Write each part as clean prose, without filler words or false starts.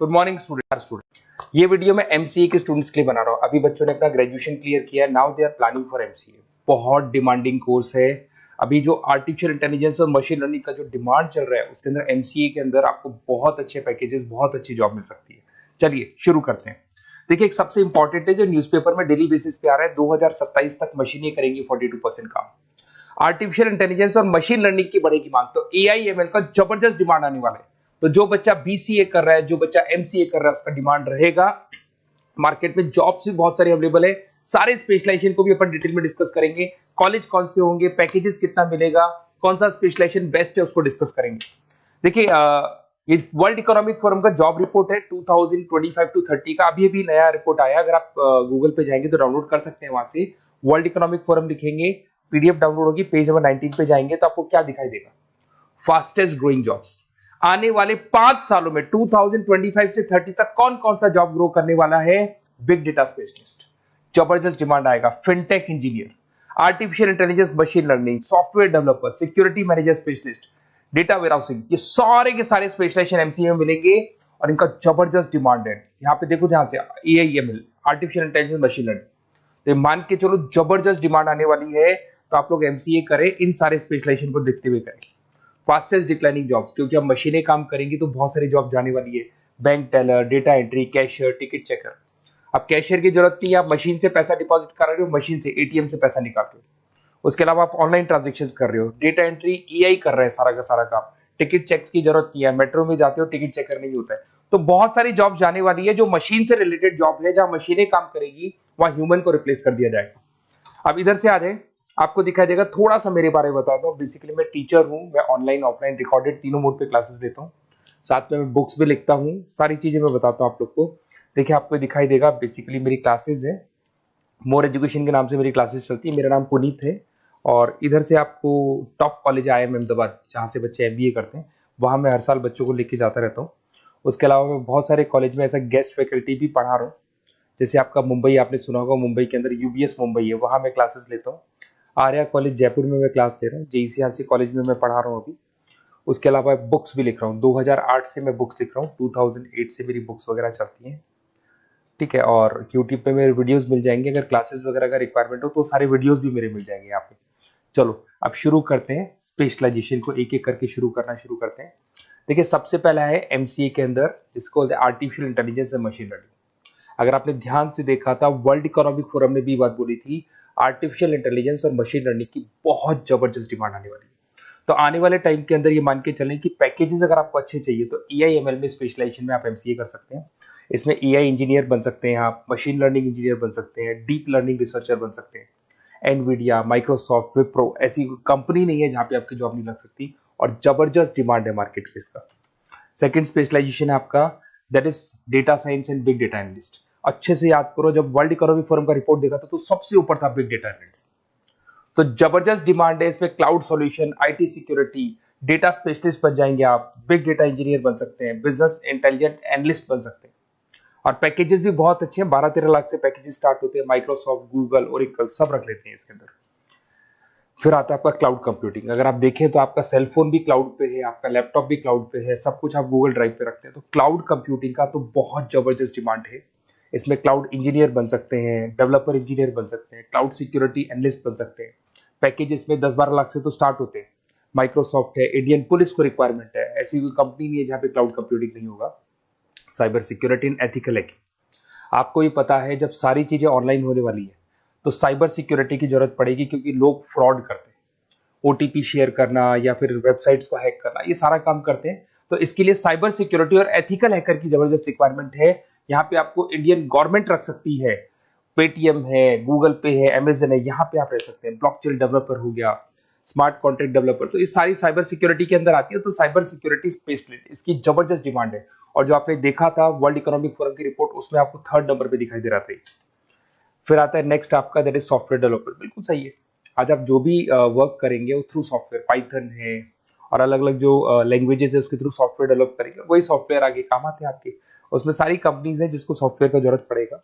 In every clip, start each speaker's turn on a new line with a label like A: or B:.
A: Good morning student. ये video मैं MCA के स्टूडेंट्स के लिए बना रहा हूँ। अभी बच्चों ने अपना ग्रेजुएशन क्लियर किया है, now they are planning for MCA. बहुत डिमांडिंग कोर्स है। अभी जो आर्टिफिशियल इंटेलिजेंस और मशीन लर्निंग का जो डिमांड चल रहा है उसके अंदर एमसीए के अंदर आपको बहुत अच्छे पैकेजेस, बहुत अच्छी जॉब मिल सकती है। चलिए शुरू करते हैं। देखिए, एक सबसे इंपॉर्टेंट है जो न्यूज़पेपर में डेली बेसिस पे आ रहा है, 2027 तक मशीनें करेंगी 42% काम। आर्टिफिशियल इंटेलिजेंस और मशीन लर्निंग की बढ़ेगी मांग, तो एआई एमएल का जबरदस्त डिमांड आने वाला है। तो जो बच्चा बीसीए कर रहा है, जो बच्चा एमसीए कर रहा है, उसका डिमांड रहेगा। मार्केट में जॉब्स भी बहुत सारी अवेलेबल है। सारे स्पेशलाइजेशन को भी अपन डिटेल में डिस्कस करेंगे। कॉलेज कौन से होंगे, पैकेजेस कितना मिलेगा, कौन सा स्पेशलाइजेशन बेस्ट है, उसको डिस्कस करेंगे। देखिए, ये वर्ल्ड इकोनॉमिक फोरम का जॉब रिपोर्ट है 2025 टू 30 का। अभी अभी नया रिपोर्ट आया, अगर आप गूगल पे जाएंगे तो डाउनलोड कर सकते हैं। वहां से वर्ल्ड इकोनॉमिक फोरम लिखेंगे, पीडीएफ डाउनलोड होगी, पेज नंबर 19 पे जाएंगे तो आपको क्या दिखाई देगा? Fastest growing jobs. आने वाले 5 सालों में 2025 से 30 तक कौन कौन सा जॉब ग्रो करने वाला है? बिग डेटा स्पेशलिस्ट, जबरदस्त डिमांड आएगा। Fintech engineer, artificial intelligence, machine learning, software developer, security manager specialist, data warehousing, ये सारे के सारे स्पेशलाइजेशन एमसीए में मिलेंगे और इनका जबरदस्त डिमांड है। यहाँ पे देखो ध्यान से, AIML, artificial intelligence, machine learning, तो मान के चलो जबरदस्त डिमांड आने वाली है। तो आप लोग एमसीए करें, इन सारे स्पेशलाइजेशन को देखते हुए करें। फास्टेस्ट डिक्लाइनिंग जॉब्स, क्योंकि अब मशीनें काम करेंगी तो बहुत सारी जॉब जाने वाली है। Bank teller, data entry, cashier, ticket checker. अब कैशियर की जरूरत नहीं है, आप मशीन से पैसा डिपॉजिट कर रहे हो, मशीन से एटीएम से पैसा निकाल रहे हो। उसके अलावा आप ऑनलाइन ट्रांजेक्शन कर रहे हो। डेटा एंट्री एआई कर रहा है सारा का सारा काम। टिकट चेक्स की जरूरत नहीं है, मेट्रो में जाते हो टिकट चेकर नहीं होता है। तो बहुत सारी जॉब जाने वाली है जो मशीन से रिलेटेड जॉब है। जहां मशीनें काम करेगी वहां ह्यूमन को रिप्लेस कर दिया जाएगा। अब इधर से आ जाए, आपको दिखाई देगा। थोड़ा सा मेरे बारे में बता दो। बेसिकली मैं टीचर हूं, मैं ऑनलाइन ऑफलाइन रिकॉर्डेड तीनों मोड पे क्लासेस लेता हूं। साथ में मैं बुक्स भी लिखता हूं, सारी चीजें मैं बताता हूं आप लोग को। देखिए, आपको दिखाई देगा बेसिकली मेरी क्लासेस है, मोर एजुकेशन के नाम से मेरी क्लासेस चलती है। मेरा नाम पुनीत है। और इधर से आपको टॉप कॉलेज IIM अहमदाबाद, जहाँ से बच्चे MBA करते हैं, वहां मैं हर साल बच्चों को लेके जाता रहता हूँ। उसके अलावा मैं बहुत सारे कॉलेज में ऐसा गेस्ट फैकल्टी भी पढ़ा रहा हूँ। जैसे आपका मुंबई, आपने सुना होगा, मुंबई के अंदर यूबीएस मुंबई है, वहां मैं क्लासेस लेता हूँ। आर्या कॉलेज जयपुर में मैं क्लास ले रहा हूँ। JECRC कॉलेज में मैं पढ़ा रहा हूँ अभी। उसके अलावा बुक्स भी लिख रहा हूँ। 2008 से मैं बुक्स लिख रहा हूँ, 2008 से मेरी बुक्स वगैरह चलती हैं। ठीक है, और यूट्यूब पे मेरे वीडियोस मिल जाएंगे। अगर क्लासेस वगैरह का रिक्वायरमेंट हो तो सारे वीडियोस भी मेरे मिल जाएंगे यहाँ पे। चलो अब शुरू करते हैं, स्पेशलाइजेशन को एक एक करके शुरू करते हैं। देखिए, सबसे पहला है एमसीए के अंदर, जिसको artificial intelligence and machine learning. अगर आपने ध्यान से देखा था, वर्ल्ड इकोनॉमिक फोरम ने भी बात बोली थी, आर्टिफिशियल इंटेलिजेंस और मशीन लर्निंग की बहुत जबरदस्त डिमांड आने वाली है। तो आने वाले टाइम के अंदर ये मान के चलें कि पैकेजेस अगर आपको अच्छे चाहिए तो एआईएमएल में स्पेशलाइजेशन में आप एमसीए कर सकते हैं। इसमें एआई इंजीनियर बन सकते हैं, आप मशीन लर्निंग इंजीनियर बन सकते हैं, डीप लर्निंग रिसर्चर बन सकते हैं। एनवीडिया, माइक्रोसॉफ्ट, विप्रो, ऐसी कंपनी नहीं है जहां पे आपकी जॉब नहीं लग सकती, और जबरदस्त डिमांड है मार्केट में इसका। सेकंड स्पेशलाइजेशन है आपका, that is data science and big data analyst. अच्छे से याद करो, जब वर्ल्ड इकोनॉमिक फोरम का रिपोर्ट देखा था तो सबसे ऊपर था बिग डेटा एनालिस्ट। तो जबरदस्त डिमांड है इसमें। Cloud solution, IT security, data specialist बन जाएंगे आप, बिग डेटा इंजीनियर बन सकते हैं, बिजनेस इंटेलिजेंट एनालिस्ट बन सकते हैं। और पैकेजेस भी बहुत अच्छे हैं, 12-13 लाख से पैकेजेस स्टार्ट होते हैं। माइक्रोसॉफ्ट, गूगल, ओरेकल सब रख लेते हैं इसके अंदर। फिर आता है आपका क्लाउड कंप्यूटिंग। अगर आप देखें तो आपका सेल फोन भी क्लाउड पे है, आपका लैपटॉप भी क्लाउड पे है, सब कुछ आप गूगल ड्राइव पे रखते हैं। तो क्लाउड कंप्यूटिंग का तो बहुत जबरदस्त डिमांड है। इसमें क्लाउड इंजीनियर बन सकते हैं, डेवलपर इंजीनियर बन सकते हैं, क्लाउड सिक्योरिटी एनालिस्ट बन सकते हैं। पैकेज इसमें 10-12 लाख से तो स्टार्ट होते हैं। माइक्रोसॉफ्ट है, इंडियन पुलिस को रिक्वायरमेंट है, ऐसी कोई कंपनी नहीं है जहां पे क्लाउड कंप्यूटिंग नहीं होगा। Cyber security and ethical hacking, आपको ही पता है जब सारी चीजें ऑनलाइन होने वाली है तो साइबर सिक्योरिटी की जरूरत पड़ेगी, क्योंकि लोग फ्रॉड करते हैं। ओटीपी शेयर करना या फिर वेबसाइट्स को हैक करना, ये सारा काम करते हैं। तो इसके लिए साइबर सिक्योरिटी और एथिकल हैकर की जबरदस्त रिक्वायरमेंट है। यहाँ पे आपको इंडियन गवर्नमेंट रख सकती है, पेटीएम है, गूगल पे है, अमेजन है, यहाँ पे आप रह सकते हैं। ब्लॉकचेन डेवलपर हो गया, स्मार्ट कॉन्ट्रैक्ट डेवलपर, तो ये सारी साइबर सिक्योरिटी के अंदर आती है। तो साइबर सिक्योरिटी स्पेशलिस्ट, इसकी जबरदस्त डिमांड है। और जो आपने देखा था वर्ल्ड इकोनॉमिक फोरम की रिपोर्ट, उसमें आपको 3rd नंबर पे दिखाई दे रहा था। फिर आता है नेक्स्ट आपका, दैट इज सॉफ्टवेयर डेवलपर। बिल्कुल सही है। आज आप जो भी वर्क करेंगे वो थ्रू सॉफ्टवेयर, पाइथन है और अलग अलग जो लैंग्वेजेस है उसके थ्रू सॉफ्टवेयर डेवलप करेंगे, वही सॉफ्टवेयर आगे काम आते हैं आपके। उसमें सारी कंपनीज है जिसको सॉफ्टवेयर का जरूरत पड़ेगा।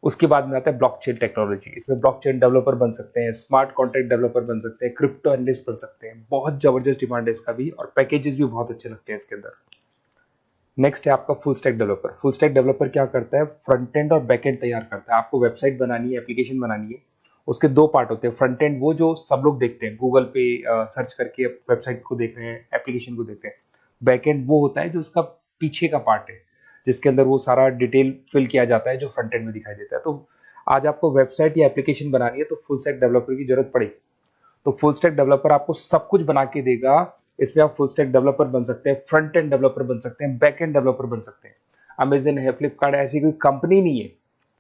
A: उसके बाद में आता है ब्लॉकचेन टेक्नोलॉजी। इसमें ब्लॉकचेन डेवलपर बन सकते हैं, स्मार्ट कॉन्ट्रैक्ट डेवलपर बन सकते हैं, क्रिप्टो एनालिस्ट बन सकते हैं। बहुत जबरदस्त डिमांड है इसका भी, और पैकेजेस भी बहुत अच्छे लगते हैं इसके अंदर। नेक्स्ट है आपका full stack developer. Full stack developer क्या करता है, फ्रंट एंड और बैक एंड तैयार करता है। आपको वेबसाइट बनानी है, एप्लीकेशन बनानी है, उसके दो पार्ट होते हैं। फ्रंट एंड वो जो सब लोग देखते हैं, गूगल पे सर्च करके वेबसाइट को देख रहे हैं, एप्लीकेशन को देख रहे हैं। बैक एंड वो होता है जो उसका पीछे का पार्ट है, जिसके अंदर वो सारा डिटेल फिल किया जाता है जो फ्रंट एंड में दिखाई देता है। तो आज आपको वेबसाइट या एप्लीकेशन बनानी है तो फुल स्टैक डेवलपर की जरूरत पड़ेगी। तो फुल स्टैक डेवलपर आपको सब कुछ बना के देगा। इसमें आप फुल स्टैक डेवलपर बन सकते हैं, फ्रंट एंड डेवलपर बन सकते हैं, बैक एंड डेवलपर बन सकते हैं। अमेजन है, फ्लिपकार्ट, ऐसी कोई कंपनी नहीं है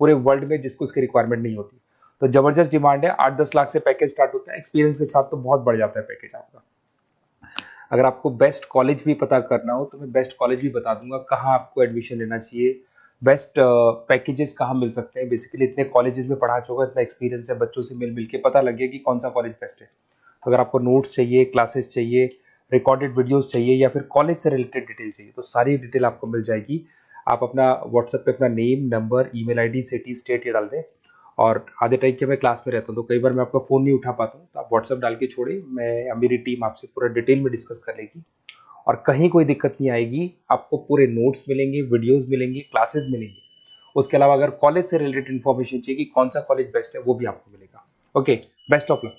A: पूरे वर्ल्ड में जिसको उसकी रिक्वायरमेंट नहीं होती। तो जबरदस्त डिमांड है, 8-10 लाख से पैकेज स्टार्ट होता है, एक्सपीरियंस के साथ तो बहुत बढ़ जाता है पैकेज आपका। अगर आपको बेस्ट कॉलेज भी पता करना हो तो मैं बेस्ट कॉलेज भी बता दूंगा, कहाँ आपको एडमिशन लेना चाहिए, बेस्ट पैकेजेस कहाँ मिल सकते हैं। बेसिकली इतने कॉलेजेस में पढ़ा चुका, इतना एक्सपीरियंस है, बच्चों से मिल मिल के पता लग गया कि कौन सा कॉलेज बेस्ट है। अगर आपको नोट्स चाहिए, क्लासेस चाहिए, रिकॉर्डेड वीडियोस चाहिए, या फिर कॉलेज से रिलेटेड डिटेल चाहिए, तो सारी डिटेल आपको मिल जाएगी। आप अपना व्हाट्सएप पे अपना name, number, email ID, city, state ये डाल दें। और आधे टाइम के मैं क्लास में रहता हूँ तो कई बार मैं आपका फ़ोन नहीं उठा पाता हूँ, तो आप व्हाट्सएप डाल के छोड़े, मैं या मेरी टीम आपसे पूरा डिटेल में डिस्कस कर लेगी। और कहीं कोई दिक्कत नहीं आएगी, आपको पूरे नोट्स मिलेंगे, वीडियोस मिलेंगे, क्लासेस मिलेंगे। उसके अलावा अगर कॉलेज से रिलेटेड इन्फॉर्मेशन चाहिए कि कौन सा कॉलेज बेस्ट है, वो भी आपको मिलेगा। Okay, best of luck.